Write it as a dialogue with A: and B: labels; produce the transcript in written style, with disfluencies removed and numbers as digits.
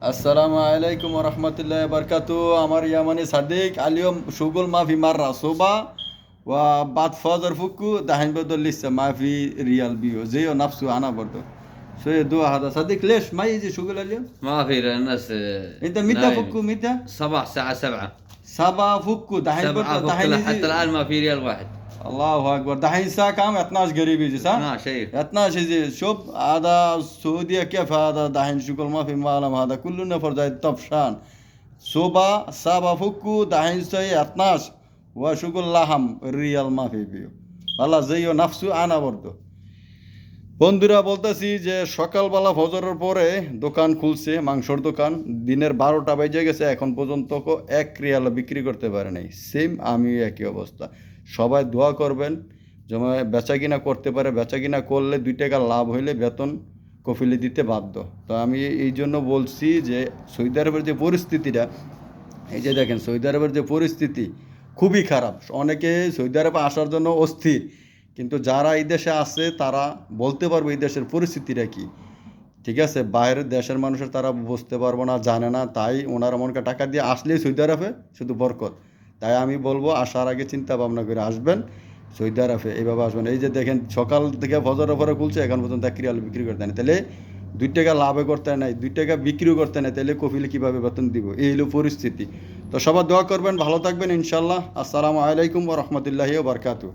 A: আসসালামু আলাইকুম রহমতুল্লাহ বরকাতু আমার ইয়ামানি সাদিক আলিয়ম শুগুল মাফি মাররা সোবা ওয়া বাদ ফজর ফুকু দাহিন বদল লিসা মাফি রিয়াল বিও যেও নাফসু আনা বর্দ شوية دوا هذا صديق ليش ما يجي شغل اليوم؟
B: ما في الناس
A: انت متى
B: نايمة.
A: فكوا متى؟
B: صباح الساعة 7
A: 7 فكوا دحين
B: 7
A: برضه
B: فوق
A: دحين
B: لا،
A: يجي
B: حتى الآن ما في ريال واحد.
A: الله اكبر دحين الساعة كام؟ 12 قريب يجي صح؟
B: 12 شيء
A: 12 يجي شوف هذا السعودية كيف هذا دحين شغل ما في معلم هذا كله نفر زي الطفشان صوبا سابا فكو دحين سي 12 وشغل لحم الريال ما في بيو والله زيو نفسه انا برضه বন্ধুরা বলতেছি যে সকালবেলা ফজরের পরে দোকান খুলছে মাংসর দোকান দিনের 12টা বেজে গেছে এখন পর্যন্ত 1 রিয়াল বিক্রি করতে পারে নাই সেম আমি একই অবস্থা সবাই দোয়া করবেন যেন বেচা কিনা করতে পারে বেচা কিনা করলে 2 টাকা লাভ হইলে বেতন কফিলে দিতে বাধ্য তো আমি এই জন্য বলছি যে সৌদি আরবের যে পরিস্থিতিটা এই যে দেখেন সৌদি আরবের যে পরিস্থিতি খুবই খারাপ অনেকে সৌদি আরবে আসার জন্য অস্থির কিন্তু যারা এই দেশে আছে তারা বলতে পারবে এই দেশের পরিস্থিতিটা কি ঠিক আছে বাইরের দেশের মানুষের তারা বুঝতে পারবো না জানে না তাই ওনারা মনকে টাকা দিয়ে আসলেই সৌদি আরবে শুধু বরকত তাই আমি বলবো আসার আগে চিন্তা ভাবনা করে আসবেন সৌদি আরবে এইভাবে আসবেন এই যে দেখেন সকাল থেকে ফজরের পরে খুলছে এখন পর্যন্ত 1 রিয়াল বিক্রি করতে নেই তাহলে 2 টাকা লাভে করতে নাই 2 টাকা বিক্রিও করতে নাই তাহলে কফিলে কীভাবে বেতন দিব এই হলো পরিস্থিতি তো সবাই দোয়া করবেন ভালো থাকবেন ইনশাল্লাহ আসসালামু আলাইকুম ওয়া রাহমাতুল্লাহি ওয়া বারাকাতুহু